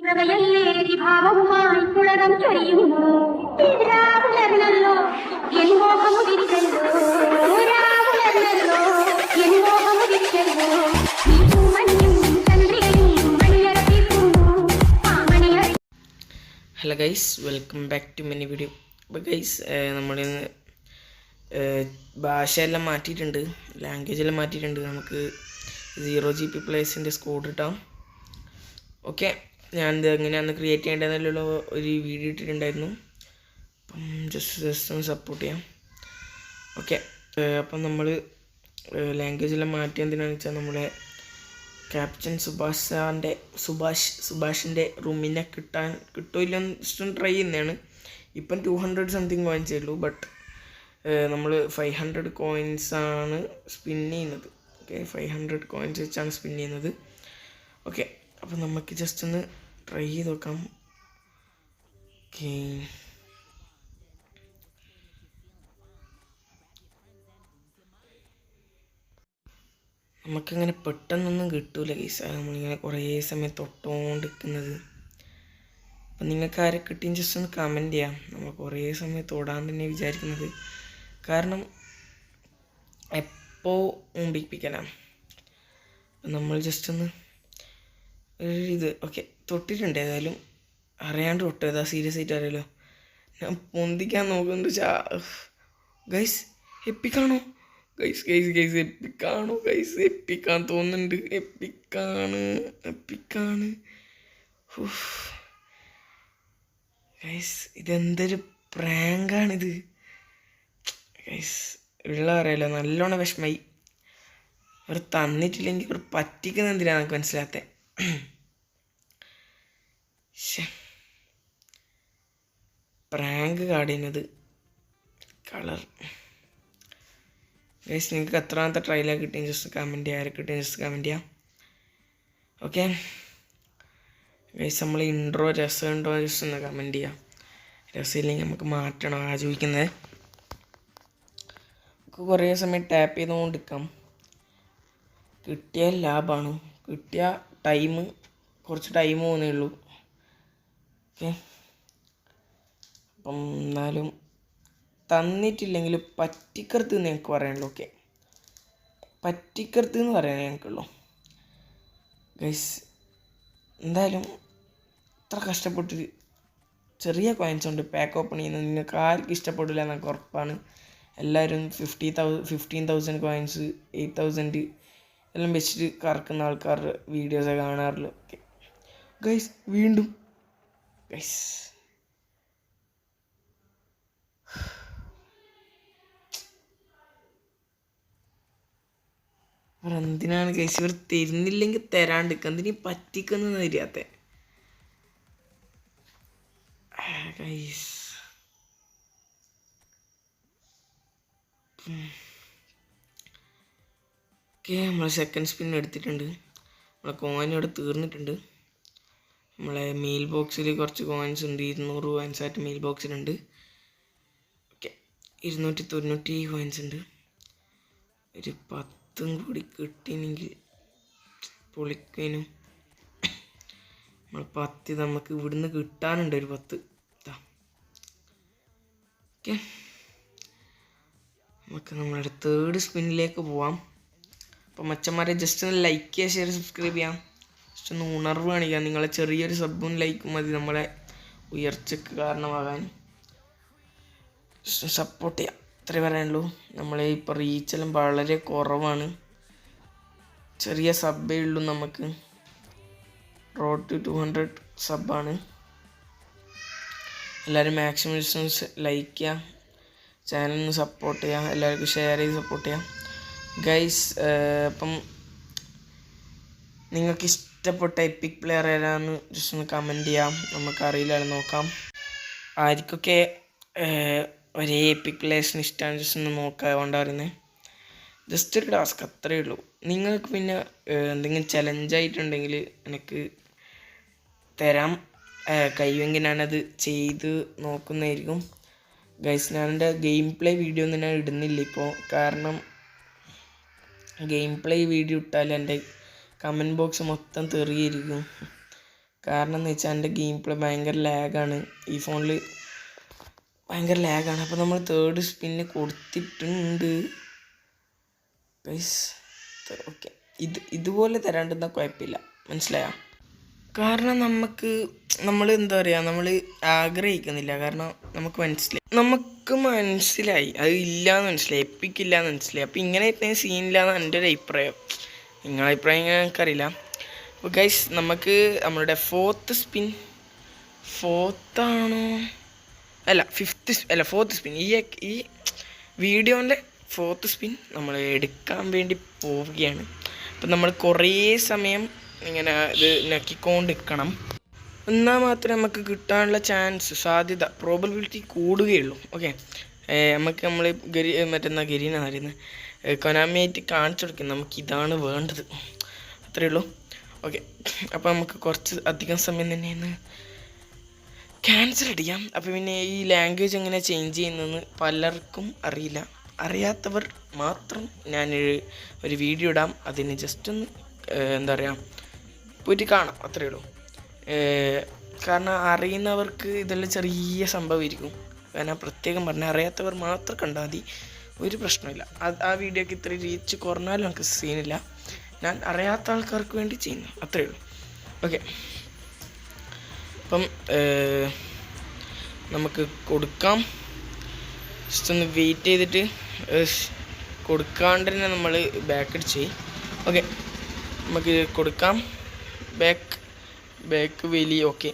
പ്രളയല്ലേരി ഭാവവുമായി പുളകം ചൊരിയുന്നു രാവുലർന്നല്ലോ എൻ മോഹമുദിച്ചല്ലോ രാവുലർന്നല്ലോ എൻ മോഹമുദിച്ചല്ലോ hello guys, welcome back to mini video. അപ്പോൾ ഗൈസ്, നമ്മൾ ഭാഷയെല്ലാം മാറ്റിയിട്ടുണ്ട്, ലാംഗ്വേജ് എല്ലാം മാറ്റിയിട്ടുണ്ട്. നമുക്ക് 0GB പ്ലേസിൻ്റെ സ്കോഡ് ഇട്ടാം. ഓക്കെ, ഞാനിത് എങ്ങനെയാണ് ക്രിയേറ്റ് ചെയ്യേണ്ടതെന്നുള്ള ഒരു വീഡിയോ ഇട്ടിട്ടുണ്ടായിരുന്നു. അപ്പം ജസ്റ്റ് ഒന്ന് സപ്പോർട്ട് ചെയ്യാം. ഓക്കെ, അപ്പം നമ്മൾ ലാംഗ്വേജ് എല്ലാം മാറ്റി എന്തിനാണെന്ന് വെച്ചാൽ നമ്മളെ ക്യാപ്റ്റൻ സുഭാഷിൻ്റെ റൂമിനെ കിട്ടുമല്ലോ ജസ്റ്റ് ട്രൈ ചെയ്യുന്നതാണ്. ഇപ്പം 200 സംതിങ് കോയിൻസേ ഉള്ളൂ, ബട്ട് നമ്മൾ 500 കോയിൻസാണ് സ്പിൻ ചെയ്യുന്നത്. ഓക്കെ, 500 കോയിൻസ് വെച്ചാണ് സ്പിൻ ചെയ്യുന്നത്. ഓക്കെ, അപ്പോൾ നമുക്ക് ജസ്റ്റ് ഒന്ന് ട്രൈ ചെയ്ത് നോക്കാം. ഓക്കെ, നമുക്കങ്ങനെ പെട്ടെന്നൊന്നും കിട്ടൂല ഗൈസ്. നമ്മളിങ്ങനെ കുറേ സമയം തൊട്ടുകൊണ്ടിരിക്കുന്നത്. അപ്പം നിങ്ങൾക്ക് ആരെ കിട്ടിയും ജസ്റ്റ് ഒന്ന് കമൻറ്റ് ചെയ്യാം. നമ്മൾ കുറേ സമയം തൊടാൻ തന്നെ വിചാരിക്കുന്നത്, കാരണം എപ്പോൾ മുമ്പിപ്പിക്കലാണ്. അപ്പം നമ്മൾ ജസ്റ്റ് ഒന്ന് ഇത് ഓക്കെ തൊട്ടിട്ടുണ്ട്. ഏതായാലും അറിയാണ്ട് തൊട്ടതാ, സീരിയസ് ആയിട്ട് അറിയാലോ. ഞാൻ പൊന്തിക്കാൻ നോക്കുന്നുണ്ട്. ഗൈസ് എപ്പിക്കാണോ ഗൈസ് എപ്പിക്കാണോ ഗൈസ്? എപ്പിക്കാൻ തോന്നുന്നുണ്ട്. എപ്പിക്കാണ് ഗൈസ്. ഇതെന്തൊരു പ്രാങ്കാണിത് ഗൈസ്. ഉള്ള അറിയാലോ, നല്ലോണം വിഷമായി. അവർ തന്നിട്ടില്ലെങ്കിൽ അവർ പറ്റിക്കുന്ന എന്തിനാണ് എനിക്ക് മനസ്സിലാത്ത. പ്രാങ്ക് കാർഡിനത് കളർ. ഗൈസ്, നിങ്ങൾക്ക് എത്രാമത്തെ ട്രയലാണ് കിട്ടിയെന്ന് ജസ്റ്റ് കമൻറ്റ് ചെയ്യുക. ആരെ കിട്ടിയെന്ന് ജസ്റ്റ് കമൻറ്റ് ചെയ്യാം. ഓക്കെ ഗൈസ്, നമ്മൾ ഇൻട്രോ രസമുണ്ടോ ജസ്റ്റ് ഒന്ന് കമൻറ്റ് ചെയ്യാം. രസമില്ലെങ്കിൽ നമുക്ക് മാറ്റണം. ചോദിക്കുന്നത് നമുക്ക് കുറേ സമയം ടാപ്പ് ചെയ്തുകൊണ്ടിരിക്കാം. കിട്ടിയാൽ ലാഭമാണ്. കിട്ടിയ കുറച്ച് ടൈം പോകുന്നേ ഉള്ളൂ. ഓക്കെ, അപ്പം എന്നാലും തന്നിട്ടില്ലെങ്കിൽ പറ്റിക്കറുത്ത് എന്ന് ഞങ്ങൾക്ക് പറയാനുള്ളൂ. ഓക്കെ, പറ്റിക്കറുത്ത് എന്ന് പറയാൻ ഞങ്ങൾക്കുള്ളൂ ഗൈസ്. എന്തായാലും ഇത്ര കഷ്ടപ്പെട്ട് ചെറിയ കോയിൻസ് കൊണ്ട് പാക്ക് ഓപ്പൺ ചെയ്യുന്നത് നിങ്ങൾക്ക് ആർക്കും ഇഷ്ടപ്പെടില്ല എന്നൊക്കെ ഉറപ്പാണ്. എല്ലാവരും 15,000 കോയിൻസ് 8,000 എല്ലാം വെച്ചിട്ട് കറക്കുന്ന ആൾക്കാരുടെ വീഡിയോസൊക്കെ കാണാറുള്ളൂ. ഓക്കെ ഗൈസ്, വീണ്ടും ഗൈസ് എന്തിനാണ് ഗൈസ് ഇവർ തരുന്നില്ലെങ്കിൽ തരാണ്ടിരിക്കുക? എന്തിനീ പറ്റിക്കുന്ന തരാത്ത ഗൈസ്? ഓക്കെ, നമ്മൾ സെക്കൻഡ് സ്പിൻ എടുത്തിട്ടുണ്ട്. നമ്മളെ കോയിൻ ഇവിടെ തീർന്നിട്ടുണ്ട്. നമ്മളെ മെയിൽ ബോക്സിൽ കുറച്ച് കോയിൻസ് ഉണ്ട്. 200 കോയിൻസ് ആയിട്ട് മെയിൽ ബോക്സിലുണ്ട്. ഓക്കെ, 290 കോയിൻസ് ഉണ്ട്. ഒരു 10 കൂടി കിട്ടിയെങ്കിൽ പൊളിക്കാനും. നമ്മൾ 10 നമുക്ക് ഇവിടുന്ന് കിട്ടാനുണ്ട്. ഒരു 10 ഓക്കെ, നമുക്ക് നമ്മളുടെ തേർഡ് സ്പിന്നിലേക്ക് പോവാം. അപ്പം മച്ചന്മാരെ ജസ്റ്റ് ഒന്ന് ലൈക്ക് ചെയ്യുക, ഷെയർ, സബ്സ്ക്രൈബ് ചെയ്യാം. ജസ്റ്റ് ഒന്ന് ഉണർവ് കാണിക്കാം. നിങ്ങളെ ചെറിയൊരു സബും ലൈക്കും മതി നമ്മളെ ഉയർച്ചയ്ക്ക് കാരണമാകാൻ. ജസ്റ്റ് സപ്പോർട്ട് ചെയ്യാം, അത്രേ പറയാനുള്ളൂ. നമ്മൾ ഇപ്പോൾ റീച്ചെല്ലാം വളരെ കുറവാണ്. ചെറിയ സബ്ബേ ഉള്ളൂ നമുക്ക്. റോഡ് ടു 200 സബ്ബാണ്. എല്ലാവരും മാക്സിമം ലൈക്ക് ചെയ്യുക, ചാനലിന് സപ്പോർട്ട് ചെയ്യുക, എല്ലാവർക്കും ഷെയർ ചെയ്ത് സപ്പോർട്ട് ചെയ്യാം ഗൈസ്. അപ്പം നിങ്ങൾക്ക് ഇഷ്ടപ്പെട്ട എപ്പിക് പ്ലെയർ ഏതാണെന്ന് ജസ്റ്റ് ഒന്ന് കമൻറ്റ് ചെയ്യാം. നമുക്കറിയില്ല, നോക്കാം. ആർക്കൊക്കെ ഒരേ എപ്പിക് പ്ലെയേഴ്സിന് ഇഷ്ടമാണ് ജസ്റ്റ് ഒന്ന് നോക്കുക. കൊണ്ടാ പറയുന്നത് ജസ്റ്റ് ഒരു ടാസ്ക്, അത്രയേ ഉള്ളൂ. നിങ്ങൾക്ക് പിന്നെ എന്തെങ്കിലും ചലഞ്ചായിട്ടുണ്ടെങ്കിൽ എനിക്ക് തരാം. കഴിയുമെങ്കിൽ ഞാനത് ചെയ്ത് നോക്കുന്നതായിരിക്കും ഗൈസ്. ഞാനെൻ്റെ ഗെയിം പ്ലേ വീഡിയോ ഒന്നും ഞാൻ ഇടുന്നില്ല ഇപ്പോൾ, കാരണം ഗെയിം പ്ലേ വീഡിയോ ഇട്ടാൽ എൻ്റെ കമൻറ്റ് ബോക്സ് മൊത്തം തെറിയിരിക്കും. കാരണം എന്ന് വെച്ചാൽ എൻ്റെ ഗെയിം പ്ലേ ഭയങ്കര ലാഗാണ്. ഈ ഫോണിൽ ഭയങ്കര ലാഗാണ്. അപ്പോൾ നമ്മൾ തേർഡ് സ്പിന്ന് കൊടുത്തിട്ടുണ്ട് ഗൈസ്. ഓക്കെ, ഇതുപോലെ തരാണ്ടെന്നാൽ കുഴപ്പമില്ല, മനസ്സിലായോ? കാരണം നമ്മൾ എന്താ പറയുക, നമ്മൾ ആഗ്രഹിക്കുന്നില്ല. കാരണം നമുക്ക് മനസ്സിലായി അത് ഇല്ലയെന്ന് മനസ്സിലായി, എപ്പിക്കില്ലാന്ന് മനസ്സിലായി. അപ്പോൾ ഇങ്ങനെ സീനില്ലാന്ന് എൻ്റെ ഒരു അഭിപ്രായം. നിങ്ങളുടെ അഭിപ്രായം ഇങ്ങനെ എനിക്കറിയില്ല. അപ്പോൾ ഗൈസ് നമുക്ക് നമ്മളുടെ ഫോർത്ത് സ്പിന്നാണോ ഫോർത്ത് സ്പിൻ, ഈ വീഡിയോൻ്റെ ഫോർത്ത് സ്പിൻ നമ്മൾ എടുക്കാൻ വേണ്ടി പോവുകയാണ്. അപ്പം നമ്മൾ കുറേ സമയം ഇങ്ങനെ ഇത് നക്കിക്കൊണ്ടിരിക്കണം, എന്നാൽ മാത്രമേ നമുക്ക് കിട്ടാനുള്ള സാധ്യത പ്രോബബിലിറ്റി കൂടുകയുള്ളൂ. ഓക്കെ, നമ്മൾ ഗരീന അറിയുന്നത് കൊനാമിയായിട്ട് കാണിച്ചു കൊടുക്കും, നമുക്കിതാണ് വേണ്ടത്, അത്രയേ ഉള്ളൂ. ഓക്കെ, അപ്പോൾ നമുക്ക് കുറച്ച് അധികം സമയം തന്നെയാണ് ക്യാൻസൽ ചെയ്യാം. അപ്പോൾ പിന്നെ ഈ ലാംഗ്വേജ് എങ്ങനെ ചേഞ്ച് ചെയ്യുന്നതെന്ന് പലർക്കും അറിയില്ല. അറിയാത്തവർ മാത്രം ഞാൻ ഒരു വീഡിയോ ഇടാം, അതിന് ജസ്റ്റ് ഒന്ന് എന്താ പറയുക പോയിട്ട് കാണാം, അത്രയേ ഉള്ളൂ. കാരണം അറിയുന്നവർക്ക് ഇതെല്ലാം ചെറിയ സംഭവമായിരിക്കും. കാരണം പ്രത്യേകം പറഞ്ഞാൽ അറിയാത്തവർ മാത്രം കണ്ടാൽ മതി, ഒരു പ്രശ്നമില്ല. ആ വീഡിയോക്ക് ഇത്ര റീച്ച് കുറഞ്ഞാലും നമുക്ക് സീനില്ല. ഞാൻ അറിയാത്ത ആൾക്കാർക്ക് വേണ്ടി ചെയ്യുന്നു, അത്രയേ ഉള്ളൂ. ഓക്കെ, അപ്പം നമുക്ക് കൊടുക്കാം. ജസ്റ്റ് ഒന്ന് വെയിറ്റ് ചെയ്തിട്ട് കൊടുക്കാണ്ട് തന്നെ നമ്മൾ ബാക്ക് അടിച്ച്. ഓക്കെ, നമുക്ക് കൊടുക്കാം. ബാക്ക് വലി. ഓക്കെ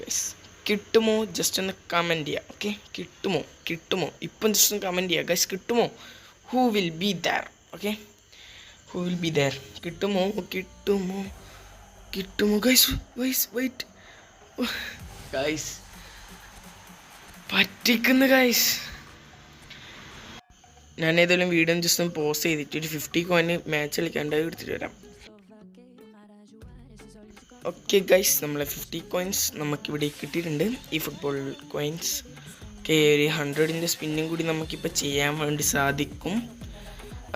ഗൈസ്, കിട്ടുമോ ജസ്റ്റ് ഒന്ന് കമൻറ്റ് ചെയ്യുക. ഓക്കെ, കിട്ടുമോ ഇപ്പം ജസ്റ്റ് ഒന്ന് കമൻറ്റ് ചെയ്യുക ഗൈസ്. കിട്ടുമോ? Who will be there? Okay, who will be there? കിട്ടുമോ ഗൈസ്? വെയിറ്റ് ഗൈസ്, പറ്റിക്കുന്നു ഗൈസ്. ഞാൻ ഏതെങ്കിലും വീഡിയോ ജസ്റ്റ് ഒന്ന് പോസ്റ്റ് ചെയ്തിട്ട് ഒരു 50 കോയിന് മാച്ച് കളിക്കാണ്ട് എടുത്തിട്ട് വരാം. ഓക്കെ ഗൈസ്, നമ്മളെ 50 കോയിൻസ് നമുക്കിവിടെ കിട്ടിയിട്ടുണ്ട്, ഈ ഫുട്ബോൾ കോയിൻസ്. ഓക്കെ, ഒരു 100ൻ്റെ സ്പിന്നും കൂടി നമുക്കിപ്പോൾ ചെയ്യാൻ വേണ്ടി സാധിക്കും.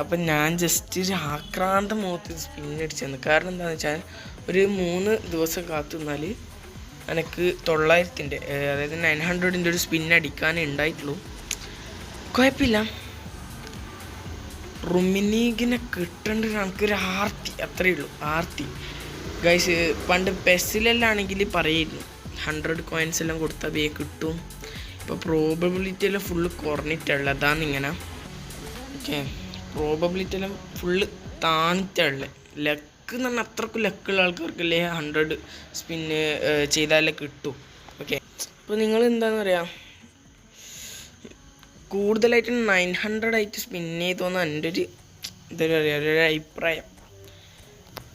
അപ്പം ഞാൻ ജസ്റ്റ് ഒരു ആക്രാന്ത മുഖത്ത് സ്പിന്നടിച്ചെന്ന്. കാരണം എന്താണെന്ന് വെച്ചാൽ ഒരു 3 ദിവസം കാത്തു നിന്നാൽ എനിക്ക് 900ൻ്റെ അതായത് 900ൻ്റെ ഒരു സ്പിന്നടിക്കാനേ ഉണ്ടായിട്ടുള്ളൂ. കുഴപ്പമില്ല, റുമിനീഗിനെ കിട്ടേണ്ട എനിക്കൊരു ആർത്തി, അത്രയേ ഉള്ളൂ, ആർത്തി ഗൈസ്. പണ്ട് പെസ്സിലെല്ലാണെങ്കിൽ പറയായിരുന്നു 100 കോയിൻസ് എല്ലാം കൊടുത്താൽ വേ കിട്ടും. ഇപ്പോൾ പ്രോബബിലിറ്റി എല്ലാം ഫുള്ള് കുറഞ്ഞിട്ടുള്ളത്, അതാണ് ഇങ്ങനെ. ഓക്കെ, പ്രോബബിലിറ്റി എല്ലാം ഫുള്ള് താണിട്ടുള്ളത്. ലക്ക് എന്ന് പറഞ്ഞാൽ അത്രക്കും ലക്കുള്ള ആൾക്കാർക്കല്ലേ 100 സ്പിന്ന് ചെയ്താലേ കിട്ടും. ഓക്കെ, അപ്പോൾ നിങ്ങൾ എന്താണെന്ന് പറയുക, കൂടുതലായിട്ട് 900 ആയിട്ട് സ്പിന്ന് ചെയ്തോന്ന് എൻ്റെ എന്താ പറയുക ഒരു അഭിപ്രായം.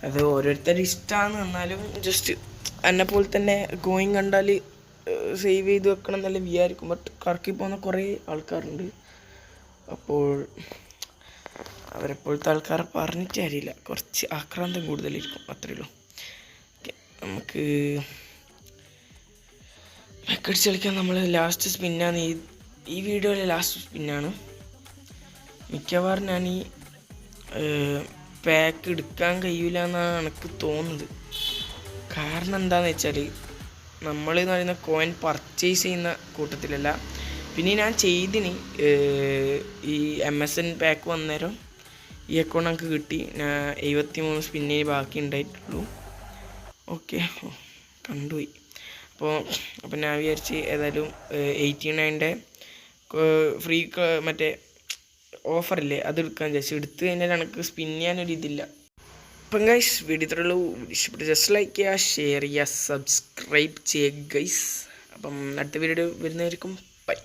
അത് ഓരോരുത്തരുടെ ഇഷ്ടമാണ്. എന്നാലും ജസ്റ്റ് എന്നെപ്പോലെ തന്നെ ഗോയിങ് കണ്ടാൽ സേവ് ചെയ്ത് വെക്കണം എന്നല്ല വിചാരിക്കും. ബട്ട് കറക്കി പോകുന്ന കുറേ ആൾക്കാരുണ്ട്. അപ്പോൾ അവരെപ്പോഴത്തെ ആൾക്കാരെ പറഞ്ഞിട്ട് അറിയില്ല, കുറച്ച് ആക്രാന്തം കൂടുതലായിരിക്കും, അത്രയേ ഉള്ളൂ. ഓക്കെ, നമുക്ക് ബാക്കടിച്ച് കളിക്കാൻ നമ്മൾ ലാസ്റ്റ് സ്പിന്നാണ് ഈ വീഡിയോയിലെ ലാസ്റ്റ് സ്പിന്നാണ്. മിക്കവാറും ഞാൻ ഈ പാക്ക് എടുക്കാൻ കഴിയില്ല എന്നാണ് എനിക്ക് തോന്നുന്നത്. കാരണം എന്താണെന്ന് വെച്ചാൽ നമ്മളെന്ന് പറയുന്ന കോയിൻ പർച്ചേസ് ചെയ്യുന്ന കൂട്ടത്തിലല്ല. പിന്നെ ഞാൻ ചെയ്തിന് ഈ MSN പാക്ക് വന്നേരം ഈ അക്കൗണ്ട് എനിക്ക് കിട്ടി. ഞാൻ 73 സ്പിന്നിന് ബാക്കി ഉണ്ടായിട്ടുള്ളൂ. ഓക്കെ, കണ്ടുപോയി. അപ്പോൾ ഞാൻ വിചാരിച്ച് ഏതായാലും 89ൻ്റെ ഫ്രീ മറ്റേ ഓഫറില്ലേ അത് എടുക്കാൻ വിചാരിച്ചു. എടുത്ത് കഴിഞ്ഞാൽ എനിക്ക് സ്പിൻ ചെയ്യാനൊരിതില്ല. അപ്പം ഗൈസ്, വീഡിയോ ഇത്രയുള്ളൂ. ഇഷ്ടപ്പെട്ട് ജസ്റ്റ് ലൈക്ക് ചെയ്യുക, ഷെയർ ചെയ്യുക, സബ്സ്ക്രൈബ് ചെയ്യുക ഗൈസ്. അപ്പം അടുത്ത വീഡിയോ വരുന്നവർക്കും ബൈ.